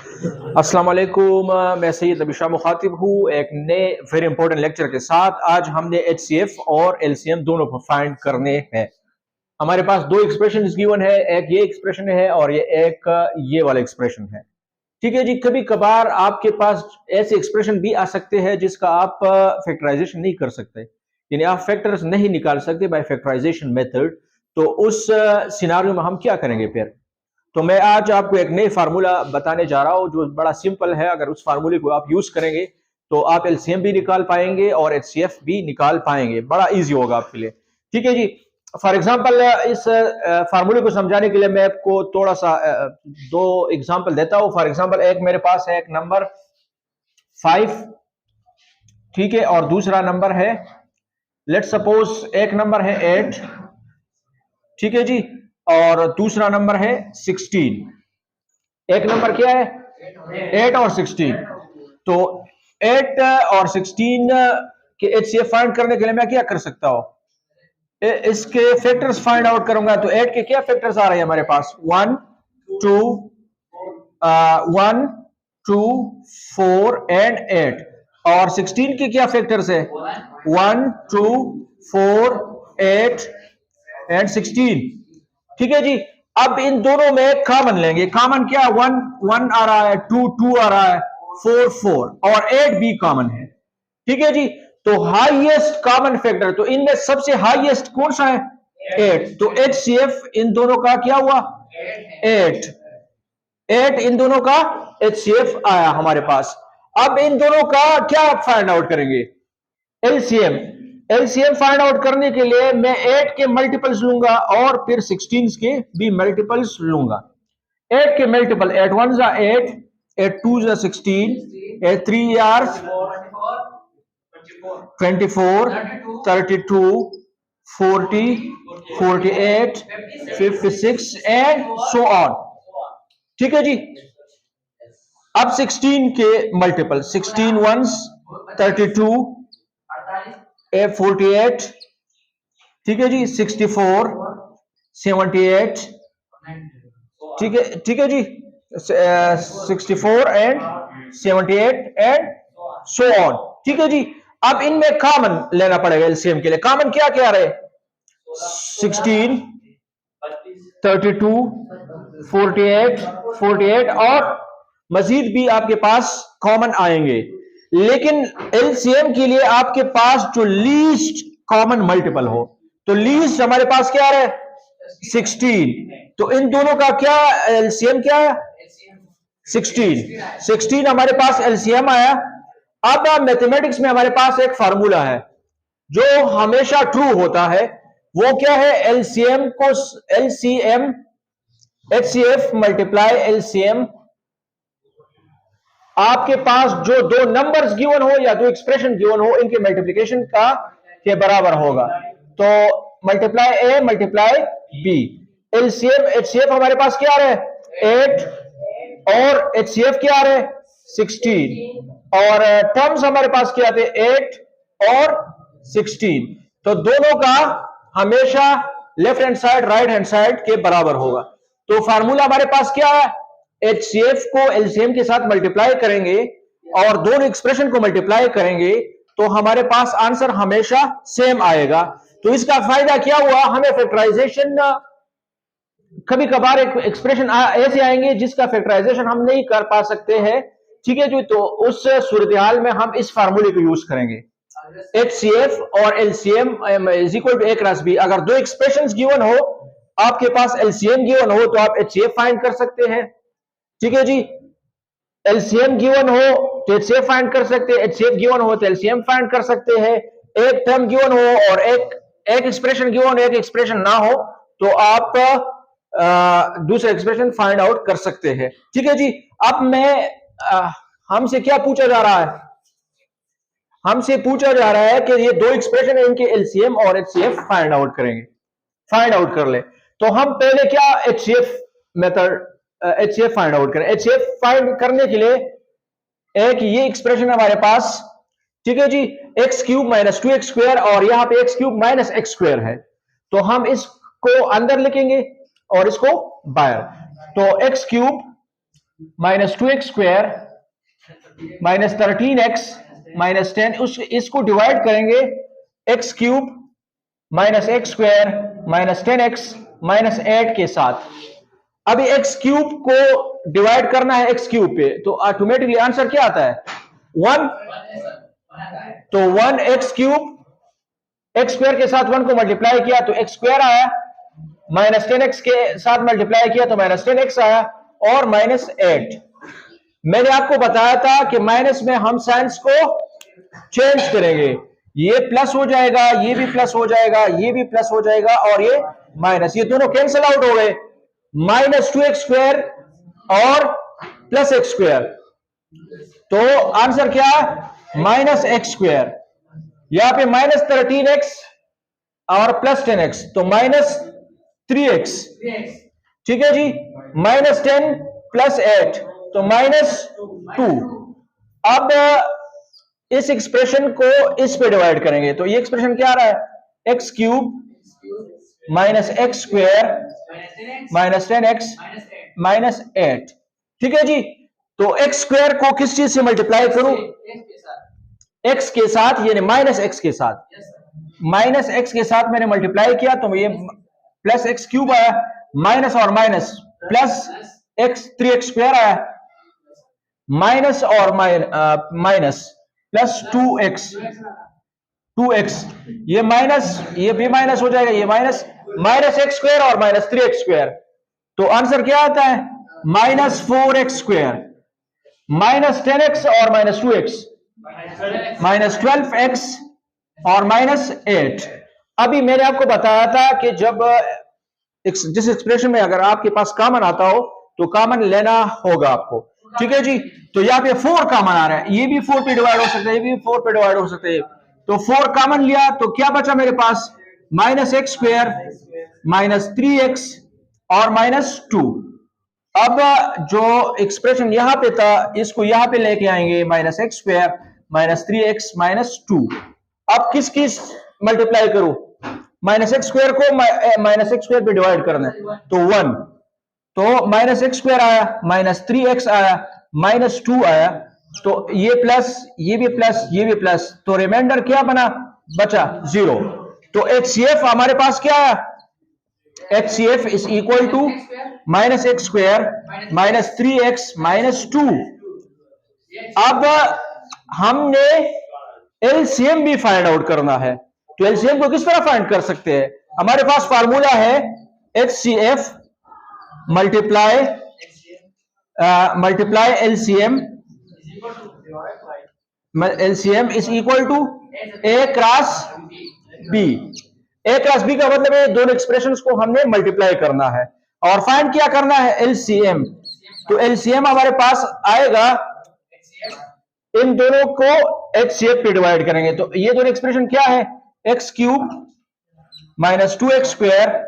अस्सलाम वालेकुम। मैं सैयद अबिशा मुखातिब हूँ एक नए वेरी इंपॉर्टेंट लेक्चर के साथ। आज हमने एचसीएफ और एलसीएम दोनों को फाइंड करने हैं। हमारे पास दो एक्सप्रेशन गिवन है, एक ये एक्सप्रेशन है और एक ये वाला एक्सप्रेशन है। ठीक है जी। कभी कभार आपके पास ऐसे एक्सप्रेशन भी आ सकते हैं जिसका आप फैक्टराइजेशन नहीं कर सकते, यानी आप फैक्टर्स नहीं निकाल सकते बाय फैक्टराइजेशन मेथड। तो उस सिनारियो में हम क्या करेंगे फिर? तो मैं आज आपको एक नई फार्मूला बताने जा रहा हूं जो बड़ा सिंपल है। अगर उस फार्मूले को आप यूज करेंगे तो आप एलसीएम भी निकाल पाएंगे और एचसीएफ भी निकाल पाएंगे। बड़ा इजी होगा आपके लिए। ठीक है जी। फॉर एग्जांपल इस फार्मूले को समझाने के लिए मैं आपको थोड़ा सा दो एग्जांपल देता हूं। फॉर एग्जांपल एक मेरे पास है एक नंबर 5, ठीक है, और दूसरा नंबर है, लेट्स सपोज एक नंबर है 8, ठीक है जी, और दूसरा नंबर है 16। एक नंबर क्या है? 8 और 16। तो 8 और 16 के एचसीएफ फाइंड करने के लिए मैं क्या कर सकता हूं? इसके फैक्टर्स फाइंड आउट करूंगा। तो 8 के क्या फैक्टर्स आ रहे हैं हमारे पास? 1 2 1 2 4 एंड 8। और 16 के क्या फैक्टर्स है? 1 2 4 8 एंड 16। ठीक है जी। अब इन दोनों में कॉमन लेंगे। कॉमन क्या? 1 1 आ रहा है, 2 2 आ रहा है, 4 4 और 8 भी कॉमन है। ठीक है जी। तो हाईएस्ट कॉमन फैक्टर, तो इनमें सबसे हाईएस्ट कौन सा है? 8। तो एचसीएफ इन दोनों का क्या हुआ? 8। 8 इन दोनों का एचसीएफ आया हमारे पास। अब इन दोनों का क्या फाइंड आउट करेंगे? एलसीएम। एलसीएम फाइंड आउट करने के लिए मैं 8 के मल्टीपल्स लूंगा और फिर 16 के भी मल्टीपल्स लूंगा। 8 के मल्टीपल, 8 1 जा 8, 8 2 जा 16, 8 3 यार 24, 32, 40, 48, 56 एंड सो ऑन। ठीक है जी। अब 16 के मल्टीपल, 16 वंस 32, 48, ठीक है जी, 64, 78, ठीक है जी, 64 एंड 78 एंड सो ऑन। ठीक है जी। अब इनमें कॉमन लेना पड़ेगा एलसीएम के लिए। कॉमन क्या क्या रहे? 16, 32, 48, 48 और मजीद भी आपके पास कॉमन आएंगे। लेकिन एलसीएम के लिए आपके पास जो लीस्ट कॉमन मल्टीपल हो, तो लीस्ट हमारे पास क्या है? 16। तो इन दोनों का क्या एलसीएम क्या है? 16। 16 हमारे पास एलसीएम आया। अब मैथमेटिक्स में हमारे पास एक फार्मूला है जो हमेशा ट्रू होता है। वो क्या है? एलसीएम को एलसीएम एचसीएफ मल्टीप्लाई एलसीएम। आपके पास जो दो नंबर्स गिवन हो या दो एक्सप्रेशन गिवन हो, इनके मल्टीप्लिकेशन का के बराबर होगा। तो multiply A multiply B. LCM HCF हमारे पास क्या आ रहा है? 8 और एचसीएफ क्या आ रहा है? 16। और टर्म्स हमारे पास क्या आते हैं? 8 और 16। तो दोनों का हमेशा left hand side right hand side के बराबर होगा। तो फार्मूला हमारे पास क्या है? एचसीएफ को एलसीएम के साथ मल्टीप्लाई करेंगे और दोनों एक्सप्रेशन को मल्टीप्लाई करेंगे तो हमारे पास आंसर हमेशा सेम आएगा। तो इसका फायदा क्या हुआ? हमें फैक्टराइजेशन, कभी कभार एक एक्सप्रेशन ऐसे आएंगे जिसका फैक्टराइजेशन हम नहीं कर पा सकते हैं। ठीक है जी। तो उस सूरत हाल में हम इस फार्मूले को यूज करेंगे। एचसीएफ और LCM is equal to A cross B. अगर दो एक्सप्रेशंस गिवन हो, आपके पास एलसीएम गिवन हो तो आप एचसीएफ फाइंड कर सकते हैं। ठीक है जी। एलसीएम गिवन हो तो एचसीएफ फाइंड कर सकते हैं, एचसीएफ गिवन हो तो एलसीएम फाइंड कर सकते हैं। एक टर्म गिवन हो और एक एक्सप्रेशन गिवन, एक एक्सप्रेशन ना हो तो आप दूसरा एक्सप्रेशन फाइंड आउट कर सकते हैं। ठीक है जी। अब मैं हमसे क्या पूछा जा रहा है? हमसे पूछा जा रहा है कि ये दो एक्सप्रेशन है, इनके एलसीएम और एचसीएफ फाइंड आउट करेंगे। फाइंड आउट कर ले। तो हम पहले क्या HCF method, HCF find out करें। एचसीएफ फाइंड करने के लिए एक ये एक्सप्रेशन हमारे पास, ठीक है जी, x cube minus 2x square और यहां पे x cube minus x square है। तो हम इसको अंदर लिखेंगे और इसको बाहर। तो x cube minus 2x square minus 13x minus 10, इसको डिवाइड करेंगे x cube minus x square minus 10x minus 8 के साथ। अभी एक्स क्यूब को डिवाइड करना है एक्स क्यूब पे, तो ऑटोमेटिकली आंसर क्या आता है? 1। तो 1 एक्स क्यूब, एक्स स्क्वायर के साथ 1 को मल्टीप्लाई किया तो एक्स स्क्वायर आया, माइनस 10x के साथ मल्टीप्लाई किया तो माइनस 10x आया, और माइनस 8। मैंने आपको बताया था कि माइनस में हम साइंस को चेंज करेंगे, ये प्लस हो जाएगा, ये भी प्लस हो जाएगा, ये भी प्लस हो जाएगा, और ये माइनस, ये दोनों कैंसिल आउट हो गए। माइनस 2x स्क्वायर और प्लस एक्स स्क्वायर, तो आंसर क्या? Minus x square. यहां पे माइनस 13x और प्लस 10x, तो माइनस 3x। ठीक है जी, माइनस 10 प्लस 8 तो माइनस 2। अब इस एक्सप्रेशन को इस पे डिवाइड करेंगे, तो ये एक्सप्रेशन क्या आ रहा है? X cube minus x square minus 10x minus 8। ठीक है जी, तो एक्स स्क्वायर को किस चीज से मल्टीप्लाई करूं? एक्स के साथ, यानी माइनस एक्स के साथ। माइनस एक्स के साथ मैंने मल्टीप्लाई किया तो ये प्लस एक्स क्यूब आया, माइनस और minus plus x 3x square आया, माइनस और माइनस प्लस 2x, ये माइनस, ये भी माइनस हो जाएगा, ये माइनस, माइनस एक्स स्क्वायर और माइनस 3x स्क्वायर, तो आंसर क्या आता है? Minus 4x square, minus 10x और माइनस 2x, माइनस 12x और माइनस 8। अभी मैंने आपको बताया था कि जब जिस एक्सप्रेशन में अगर आपके पास कॉमन आता हो तो कॉमन लेना होगा आपको। ठीक है जी, तो यहाँ पे 4 कॉमन आ रहा है, ये भी 4 पे डिवाइड हो सकता है, ये भी 4 पे डिवाइड हो सकता है, तो 4 कॉमन लिया तो क्या बचा मेरे पास? Minus x square minus 3x और माइनस 2। अब जो एक्सप्रेशन यहां पे था इसको यहां पे लेके आएंगे, minus x square minus 3x minus 2। अब किस किस मल्टीप्लाई करूं? माइनस एक्स स्क्वायर को माइनस एक्स स्क्वायर पे डिवाइड करना है, तो 1, तो माइनस एक्स स्क्वायर आया, माइनस 3x आया, माइनस 2 आया, तो ये प्लस, ये भी प्लस, ये भी प्लस, तो रिमाइंडर क्या बना? बचा 0। तो HCF हमारे पास क्या है? HCF is equal to minus x square minus 3x minus 2। अब हमने एलसीएम भी फाइंड आउट करना है, तो एलसीएम को किस तरह फाइंड कर सकते हैं? हमारे पास फार्मूला है HCF multiply LCM, LCM is equal to A cross B. A cross B का मतलब है दोनों एक्सप्रेशंस को हमने मल्टीप्लाई करना है और फाइंड क्या करना है? एलसीएम। तो एलसीएम हमारे पास आएगा, इन दोनों को HCF पे डिवाइड करेंगे, तो ये दोनों एक्सप्रेशन क्या है? X cube minus 2x square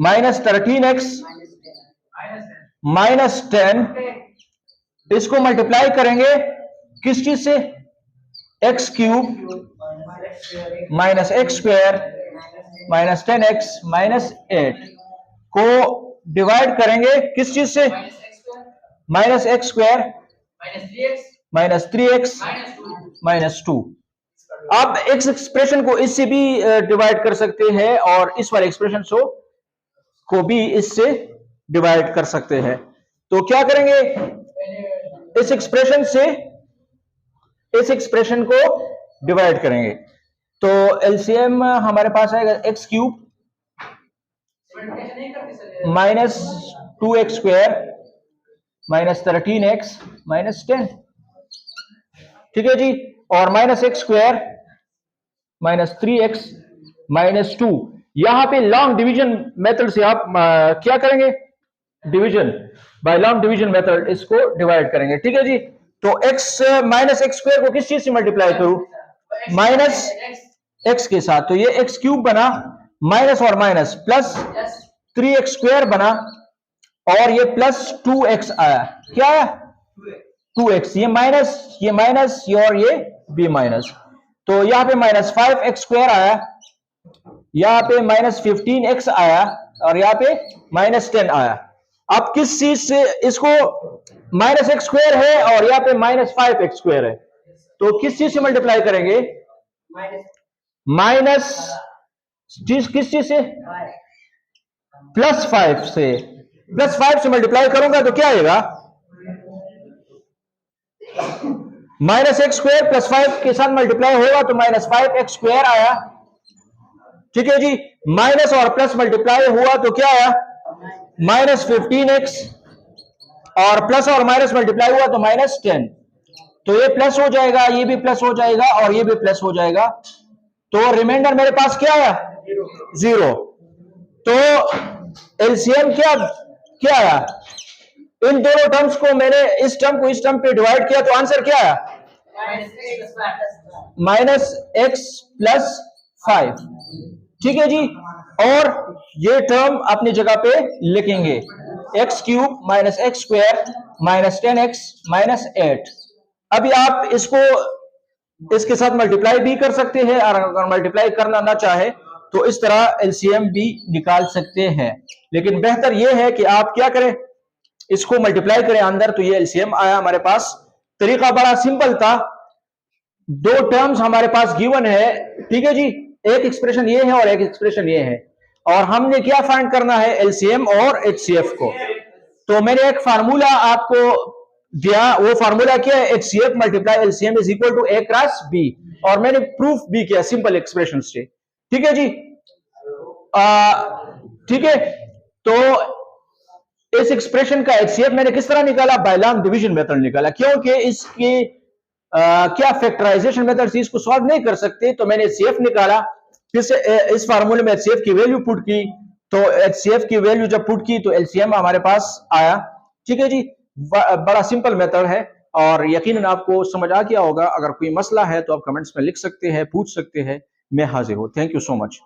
minus 13x minus 10, इसको मल्टीप्लाई करेंगे किस चीज से? X cube minus x square minus 10x minus 8 को डिवाइड करेंगे किस चीज से? Minus x square minus 3x minus 2। आप इस एक्सप्रेशन को इससे भी डिवाइड कर सकते हैं और इस वाले एक्सप्रेशन को भी इससे डिवाइड कर सकते हैं। तो क्या करेंगे? इस एक्सप्रेशन से इस एक्सप्रेशन को डिवाइड करेंगे, तो एलसीएम हमारे पास आएगा x cube minus 2x square minus 13x minus 10। ठीक है जी, और minus x square minus 3x minus 2। यहां पे लॉन्ग डिवीजन मेथड से आप क्या करेंगे? Division bye long division method इसको डिवाइड करेंगे। ठीक है जी, तो x माइनस एक्स स्क्वायर को किस चीज से मल्टीप्लाई करूं? माइनस x के साथ, तो ये एक्स क्यूब बना, माइनस और माइनस प्लस 3x स्क्वायर बना, और ये प्लस 2x आया, क्या आया? 2x, ये माइनस और ये भी माइनस, तो यहां पे माइनस 5x स्क्वायर आया, यहां पे माइनस 15x आया, और यहां पे माइनस 10 आया। अब किस चीज से इसको माइनस एक्स स्क्वायर है और यहाँ पे माइनस 5x² है, तो किस चीज से मल्टीप्लाई करेंगे? माइनस चीज किस चीज से? +5 से। +5 से मल्टीप्लाई करूंगा तो क्या आएगा? -x² +5 के साथ मल्टीप्लाई होगा तो -5x² आया। ठीक है जी, माइनस और प्लस मल्टीप्लाई हुआ तो क्या आया? -15x, और प्लस और माइनस मल्टीप्लाई हुआ तो -10। तो ये प्लस हो जाएगा, ये भी प्लस हो जाएगा और ये भी प्लस हो जाएगा, तो रिमाइंडर मेरे पास क्या आया? 0। तो एलसीएम क्या आया? इन दोनों टर्म्स को मैंने इस टर्म को इस टर्म पे डिवाइड किया तो आंसर क्या आया? -x+5। ठीक है जी, और ये टर्म अपनी जगह पे लिखेंगे, x³ -x² -10x -8। अभी आप इसको इसके साथ मल्टीप्लाई भी कर सकते हैं, और अगर मल्टीप्लाई करना ना चाहे तो इस तरह एलसीएम भी निकाल सकते हैं, लेकिन बेहतर यह है कि आप क्या करें, इसको मल्टीप्लाई करें अंदर, तो ये एलसीएम आया हमारे पास। तरीका बड़ा सिंपल था, दो टर्म्स हमारे पास गिवन है, ठीक है जी, एक एक्सप्रेशन ये है और एक एक्सप्रेशन ये है, और हमने क्या फाइंड करना है? एलसीएम और एचसीएफ को। तो मैंने एक फार्मूला आपको दिया, वो फार्मूला क्या है? HCF multiply LCM is equal to A cross B, और मैंने प्रूफ भी किया सिंपल एक्सप्रेशन से। ठीक है जी, ठीक है। तो इस एक्सप्रेशन का एचसीएफ मैंने किस तरह निकाला? बाय लॉन्ग डिवीजन मेथड निकाला, क्योंकि इसके क्या फैक्टराइजेशन मेथड से इसको सॉल्व नहीं कर सकते, तो मैंने एचसीएफ निकाला, फिर से इस फार्मूले में एचसीएफ की वैल्यू पुट की, तो एचसीएफ की वैल्यू जब पुट की तो एलसीएम हमारे पास आया। ठीक है जी, बड़ा सिंपल मेथड है, और यकीनन आपको समझ आ गया होगा। अगर कोई मसला है तो आप कमेंट्स में लिख सकते हैं, पूछ सकते हैं, मैं हाजिर हूं। Thank you so much.